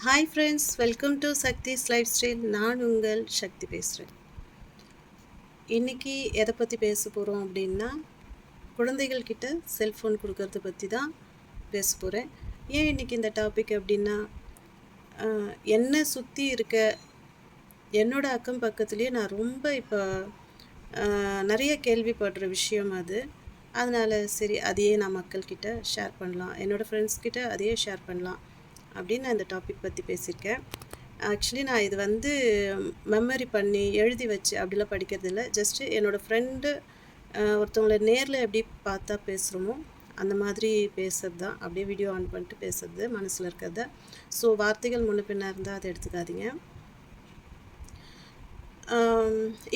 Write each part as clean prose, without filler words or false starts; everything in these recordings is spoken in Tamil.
Hi friends, welcome to Sakthi's life style. நான் உங்கள் சக்தி பேசுகிறேன். இன்றைக்கி எதை பற்றி பேச போகிறோம் அப்படின்னா, குழந்தைகள்கிட்ட செல்ஃபோன் கொடுக்கறத பற்றி தான் பேச போகிறேன். ஏன் இன்றைக்கி இந்த டாபிக் அப்படின்னா, என்னை சுற்றி இருக்க என்னோடய அக்கம் பக்கத்துலேயே நான் ரொம்ப இப்போ நிறைய கேள்விப்படுற விஷயம் அது. அதனால் சரி, அதையே நான் மக்கள்கிட்ட ஷேர் பண்ணலாம், என்னோடய ஃப்ரெண்ட்ஸ்கிட்ட அதையே ஷேர் பண்ணலாம் அப்படின்னு நான் இந்த டாபிக் பற்றி பேசியிருக்கேன். ஆக்சுவலி நான் இது மெமரி பண்ணி எழுதி வச்சு அப்படிலாம் படிக்கிறது இல்லை. ஜஸ்ட்டு என்னோடய ஃப்ரெண்டு ஒருத்தவங்கள நேரில் எப்படி பார்த்தா பேசுகிறோமோ அந்த மாதிரி பேசுகிறது தான். அப்படியே வீடியோ ஆன் பண்ணிட்டு பேசுறது, மனசில் இருக்கிறத. ஸோ வார்த்தைகள் முன்ன பின்ன இருந்தால் அதை எடுத்துக்காதீங்க.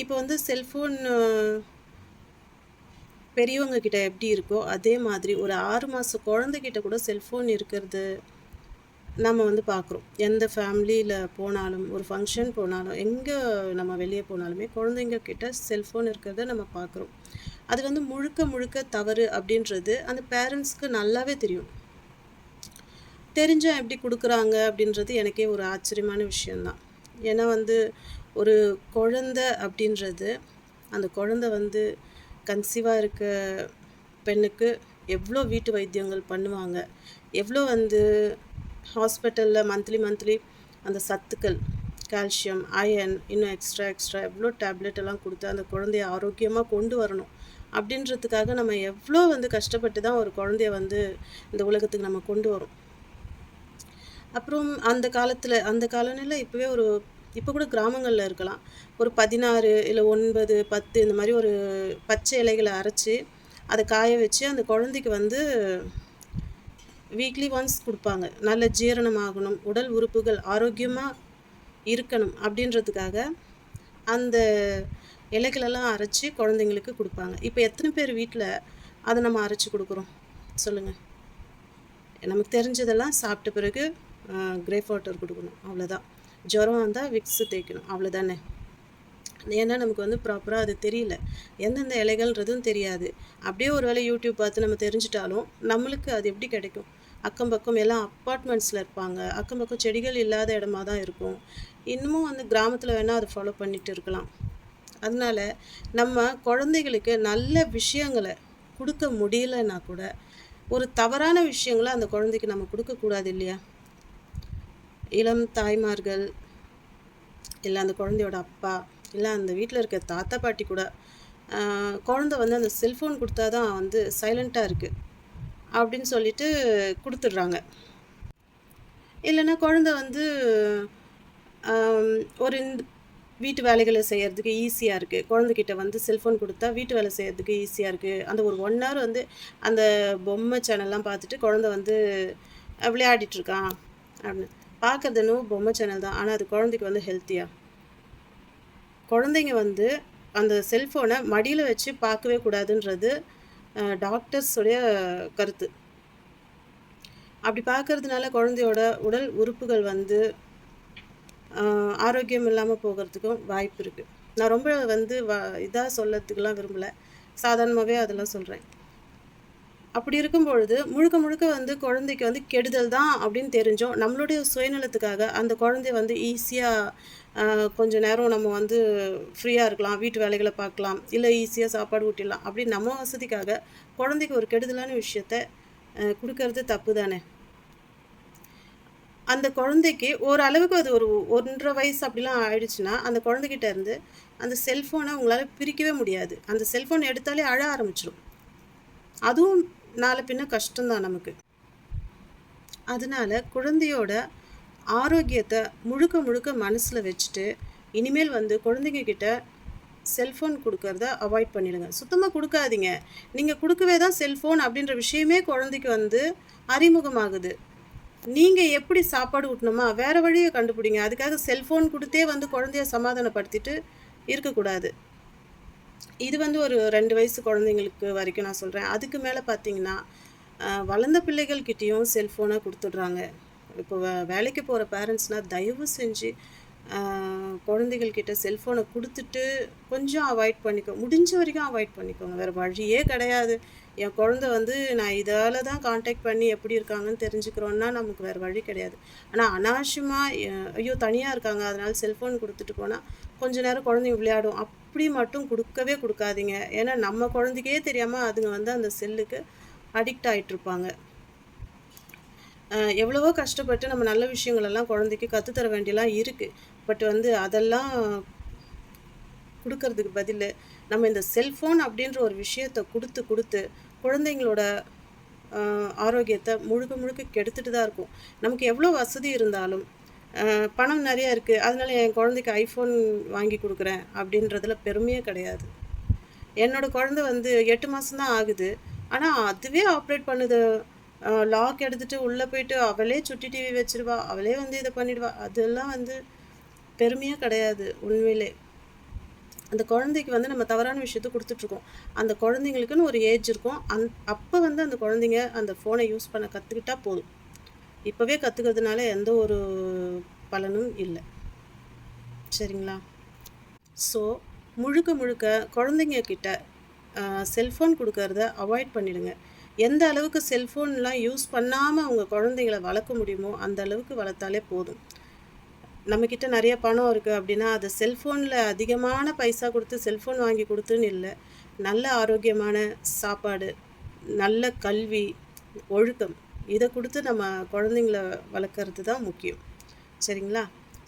இப்போ செல்ஃபோன் பெரியவங்க கிட்ட எப்படி இருக்கோ அதே மாதிரி ஒரு 6 மாத குழந்தைகிட்ட கூட செல்ஃபோன் இருக்கிறது நம்ம பார்க்குறோம். எந்த ஃபேமிலியில் போனாலும், ஒரு ஃபங்க்ஷன் போனாலும், எங்கே நம்ம வெளியே போனாலுமே குழந்தைங்க கிட்ட செல்ஃபோன் இருக்கிறத நம்ம பார்க்குறோம். அது முழுக்க முழுக்க தவறு அப்படின்றது அந்த பேரண்ட்ஸ்க்கு நல்லாவே தெரியும். தெரிஞ்சால் எப்படி கொடுக்குறாங்க அப்படின்றது எனக்கே ஒரு ஆச்சரியமான விஷயந்தான். ஏன்னா ஒரு குழந்தை அப்படின்றது, அந்த குழந்தை கன்சீவாக இருக்க பெண்ணுக்கு எவ்வளோ வீட்டு வைத்தியங்கள் பண்ணுவாங்க, எவ்வளோ ஹாஸ்பிட்டலில் மந்த்லி அந்த சத்துக்கள், கால்சியம், அயன், இன்னும் எக்ஸ்ட்ரா எவ்வளோ டேப்லெட் எல்லாம் கொடுத்து அந்த குழந்தைய ஆரோக்கியமாக கொண்டு வரணும் அப்படின்றதுக்காக நம்ம எவ்வளோ கஷ்டப்பட்டு தான் ஒரு குழந்தைய இந்த உலகத்துக்கு நம்ம கொண்டு வரோம். அப்புறம் அந்த காலநிலை இப்போ கூட கிராமங்களில் இருக்கலாம். ஒரு 16 இல்லை 9, 10 இந்த மாதிரி ஒரு பச்சை இலைகளை அரைச்சி அதை காய வச்சு அந்த குழந்தைக்கு வீக்லி ஒன்ஸ் கொடுப்பாங்க. நல்ல ஜீரணமாகணும், உடல் உறுப்புகள் ஆரோக்கியமாக இருக்கணும் அப்படின்றதுக்காக அந்த இலைகளெல்லாம் அரைச்சி குழந்தைங்களுக்கு கொடுப்பாங்க. இப்போ எத்தனை பேர் வீட்டில் அதை நம்ம அரைச்சி கொடுக்குறோம் சொல்லுங்கள்? நமக்கு தெரிஞ்சதெல்லாம் சாப்பிட்ட பிறகு கிரேப் வாட்டர் கொடுக்கணும், அவ்வளோதான். ஜுரம் வந்தால் விக்ஸு தேய்க்கணும், அவ்வளோதானே. ஏன்னா நமக்கு ப்ராப்பராக அது தெரியல, எந்தெந்த இலைகள்ன்றதும் தெரியாது. அப்படியே ஒரு வேளை யூடியூப் பார்த்து நம்ம தெரிஞ்சிட்டாலும் நம்மளுக்கு அது எப்படி கிடைக்கும்? அக்கம் பக்கம் எல்லாம் அப்பார்ட்மெண்ட்ஸில் இருப்பாங்க, அக்கம் பக்கம் செடிகள் இல்லாத இடமா தான் இருக்கும். இன்னமும் கிராமத்தில் வேணால் அதை ஃபாலோ பண்ணிட்டு இருக்கலாம். அதனால் நம்ம குழந்தைகளுக்கு நல்ல விஷயங்களை கொடுக்க முடியலைன்னா கூட ஒரு தவறான விஷயங்களை அந்த குழந்தைக்கு நம்ம கொடுக்கக்கூடாது இல்லையா? இளம் தாய்மார்கள் இல்லை அந்த குழந்தையோட அப்பா இல்லை அந்த வீட்டில் இருக்க தாத்தா பாட்டி கூட குழந்தை அந்த செல்ஃபோன் கொடுத்தா தான் சைலண்ட்டாக இருக்குது அப்படின்னு சொல்லிட்டு கொடுத்துட்றாங்க. இல்லைன்னா குழந்தை ஒரு வீட்டு வேலைகளை செய்கிறதுக்கு ஈஸியாக இருக்குது, குழந்தைகிட்ட செல்ஃபோன் கொடுத்தா வீட்டு வேலை செய்கிறதுக்கு ஈஸியாக இருக்குது. அந்த ஒரு 1 hour அந்த பொம்மை சேனல்லாம் பார்த்துட்டு குழந்தை விளையாடிட்டுருக்கான் அப்படின்னு பார்க்குறது பொம்மை சேனல் தான். ஆனால் அது குழந்தைக்கு ஹெல்த்தியாக? குழந்தைங்க அந்த செல்ஃபோனை மடியில் வச்சு பார்க்கவே கூடாதுன்றது டாக்டர்ஸுடைய கருத்து. அப்படி பார்க்கறதுனால குழந்தையோட உடல் உறுப்புகள் ஆரோக்கியம் இல்லாமல் போகிறதுக்கும் வாய்ப்பு இருக்குது. நான் ரொம்ப இதாக சொல்லத்துக்கெலாம் விரும்பலை, சாதாரணமாகவே அதெல்லாம் சொல்கிறேன். அப்படி இருக்கும் பொழுது முழுக்க முழுக்க குழந்தைக்கு கெடுதல் தான் அப்படின்னு தெரிஞ்சோம். நம்மளுடைய சுயநலத்துக்காக அந்த குழந்தைய ஈஸியாக கொஞ்சம் நேரம் நம்ம ஃப்ரீயாக இருக்கலாம், வீட்டு வேலைகளை பார்க்கலாம், இல்லை ஈஸியாக சாப்பாடு ஊட்டிடலாம் அப்படின்னு நம்ம வசதிக்காக குழந்தைக்கு ஒரு கெடுதலான விஷயத்த கொடுக்கறது தப்பு தானே. அந்த குழந்தைக்கு ஓரளவுக்கு அது ஒரு 1.5 வயசு அப்படிலாம் ஆயிடுச்சுன்னா அந்த குழந்தைகிட்ட இருந்து அந்த செல்ஃபோனை உங்களால் பிரிக்கவே முடியாது. அந்த செல்ஃபோன் எடுத்தாலே அழ ஆரம்பிச்சிடும். அதுவும் நாளை பின்ன கஷ்டம்தான் நமக்கு. அதனால் குழந்தையோட ஆரோக்கியத்தை முழுக்க முழுக்க மனசில் வச்சுட்டு இனிமேல் குழந்தைங்க கிட்ட செல்ஃபோன் கொடுக்கறத அவாய்ட் பண்ணிடுங்க. சுத்தமாக கொடுக்காதீங்க. நீங்கள் கொடுக்கவே தான் செல்ஃபோன் அப்படின்ற விஷயமே குழந்தைக்கு அறிமுகமாகுது. நீங்கள் எப்படி சாப்பாடு ஊட்டணுமா வேறு வழியை கண்டுபிடிங்க. அதுக்காக செல்ஃபோன் கொடுத்தே குழந்தைய சமாதானப்படுத்திட்டு இருக்கக்கூடாது. இது ஒரு 2 வயசு குழந்தைங்களுக்கு வரைக்கும் நான் சொல்கிறேன். அதுக்கு மேலே பார்த்தீங்கன்னா வளர்ந்த பிள்ளைகள்கிட்டையும் செல்ஃபோனை கொடுத்துட்றாங்க. இப்போ வேலைக்கு போகிற பேரண்ட்ஸ்னால் தயவு செஞ்சு குழந்தைகள்கிட்ட செல்ஃபோனை கொடுத்துட்டு கொஞ்சம் அவாய்ட் முடிஞ்ச வரைக்கும் அவாய்ட் பண்ணிக்கோங்க. வேறு வழியே கிடையாது. என் குழந்தை வந்து நான் இதால் தான் காண்டாக்ட் பண்ணி எப்படி இருக்காங்கன்னு தெரிஞ்சுக்கிறோன்னா நமக்கு வேறு வழி கிடையாது. ஆனால் அனாவசியமாக ஐயோ தனியாக இருக்காங்க அதனால் செல்ஃபோன் கொடுத்துட்டு போனால் கொஞ்ச நேரம் குழந்தைங்க விளையாடும் அப்படி மட்டும் கொடுக்கவே கொடுக்காதீங்க. ஏன்னா நம்ம குழந்தைக்கே தெரியாமல் அதுங்க வந்து அந்த செல்லுக்கு அடிக்ட் ஆகிட்ருப்பாங்க. எவ்வளவோ கஷ்டப்பட்டு நம்ம நல்ல விஷயங்களெல்லாம் குழந்தைக்கு கற்றுத்தர வேண்டியலாம் இருக்குது. பட் வந்து அதெல்லாம் கொடுக்கறதுக்கு பதில் நம்ம இந்த செல்ஃபோன் அப்படின்ற ஒரு விஷயத்தை கொடுத்து குழந்தைங்களோட ஆரோக்கியத்தை முழுக்க முழுக்க கெடுத்துட்டு தான் இருக்கும். நமக்கு எவ்வளோ வசதி இருந்தாலும் பணம் நிறையா இருக்குது அதனால் என் குழந்தைக்கு ஐஃபோன் வாங்கி கொடுக்குறேன் அப்படின்றதுல பெருமையே கிடையாது. என்னோடய குழந்தை வந்து 8 மாதம்தான் ஆகுது. ஆனால் அதுவே ஆப்ரேட் பண்ணுது. லாக் எடுத்துகிட்டு உள்ளே போயிட்டு அவளே சுட்டி டிவி வச்சிருவா, அவளே வந்து இதை பண்ணிடுவா. அதெல்லாம் வந்து பெருமையாக கிடையாது. உண்மையிலே அந்த குழந்தைக்கு வந்து நம்ம தவறான விஷயத்தை கொடுத்துட்ருக்கோம். அந்த குழந்தைங்களுக்குன்னு ஒரு ஏஜ் இருக்கும். அப்போ வந்து அந்த குழந்தைங்க அந்த ஃபோனை யூஸ் பண்ண கற்றுக்கிட்டா போதும். இப்போவே கற்றுக்கிறதுனால எந்த ஒரு பலனும் இல்லை. சரிங்களா? ஸோ முழுக்க குழந்தைங்க கிட்ட செல்ஃபோன் கொடுக்கறத அவாய்ட் பண்ணிடுங்க. எந்த அளவுக்கு செல்ஃபோன்லாம் யூஸ் பண்ணாமல் அவங்க குழந்தைங்கள வளர்க்க முடியுமோ அந்த அளவுக்கு வளர்த்தாலே போதும். நம்மக்கிட்ட நிறைய பணம் இருக்குது அப்படின்னா அது செல்ஃபோனில் அதிகமான பைசா கொடுத்து செல்ஃபோன் வாங்கி கொடுத்துன்னு இல்லை. நல்ல ஆரோக்கியமான சாப்பாடு, நல்ல கல்வி, ஒழுக்கம் இதை கொடுத்து நம்ம குழந்தைங்கள வளர்க்குறது தான் முக்கியம். சரிங்களா?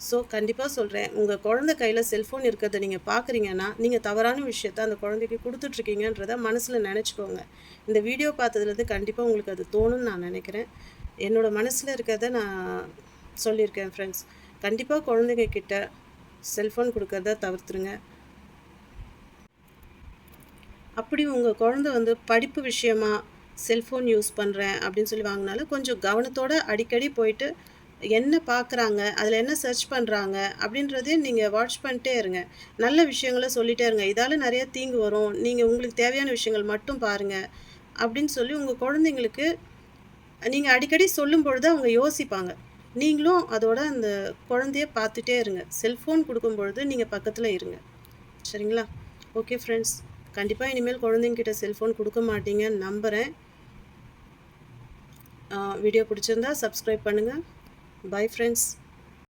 ஸோ கண்டிப்பாக சொல்கிறேன், உங்கள் குழந்தை கையில் செல்ஃபோன் இருக்கிறத நீங்கள் பார்க்குறீங்கன்னா நீங்கள் தவறான விஷயத்த அந்த குழந்தைக்கு கொடுத்துட்ருக்கீங்கன்றத மனசில் நினச்சிக்கோங்க. இந்த வீடியோ பார்த்ததுலேருந்து கண்டிப்பாக உங்களுக்கு அது தோணுன்னு நான் நினைக்கிறேன். என்னோடய மனசில் இருக்கிறத நான் சொல்லியிருக்கேன் ஃப்ரெண்ட்ஸ். கண்டிப்பாக குழந்தைங்க கிட்ட செல்ஃபோன் கொடுக்கறத தவிர்த்துருங்க. அப்படி உங்கள் குழந்தை வந்து படிப்பு விஷயமா செல்ஃபோன் யூஸ் பண்ணுறேன் அப்படின்னு சொல்லி வாங்கினாலும் கொஞ்சம் கவனத்தோடு அடிக்கடி போயிட்டு என்ன பார்க்குறாங்க, அதில் என்ன சர்ச் பண்ணுறாங்க அப்படின்றதையும் நீங்கள் வாட்ச் பண்ணிட்டே இருங்க. நல்ல விஷயங்களை சொல்லிகிட்டே இருங்க. இதால் நிறைய தீங்கு வரும், நீங்கள் உங்களுக்கு தேவையான விஷயங்கள் மட்டும் பாருங்கள் அப்படின்னு சொல்லி உங்கள் குழந்தைங்களுக்கு நீங்கள் அடிக்கடி சொல்லும் பொழுது அவங்க யோசிப்பாங்க. நீங்களும் அதோட அந்த குழந்தைய பார்த்துட்டே இருங்க. செல்ஃபோன் கொடுக்கும் பொழுது நீங்கள் பக்கத்தில் இருங்க. சரிங்களா? ஓகே ஃப்ரெண்ட்ஸ், கண்டிப்பாக இனிமேல் குழந்தைங்கிட்ட செல்ஃபோன் கொடுக்க மாட்டீங்கன்னு நம்புகிறேன். வீடியோ பிடிச்சிருந்தா சப்ஸ்கிரைப் பண்ணுங்கள். Bye friends.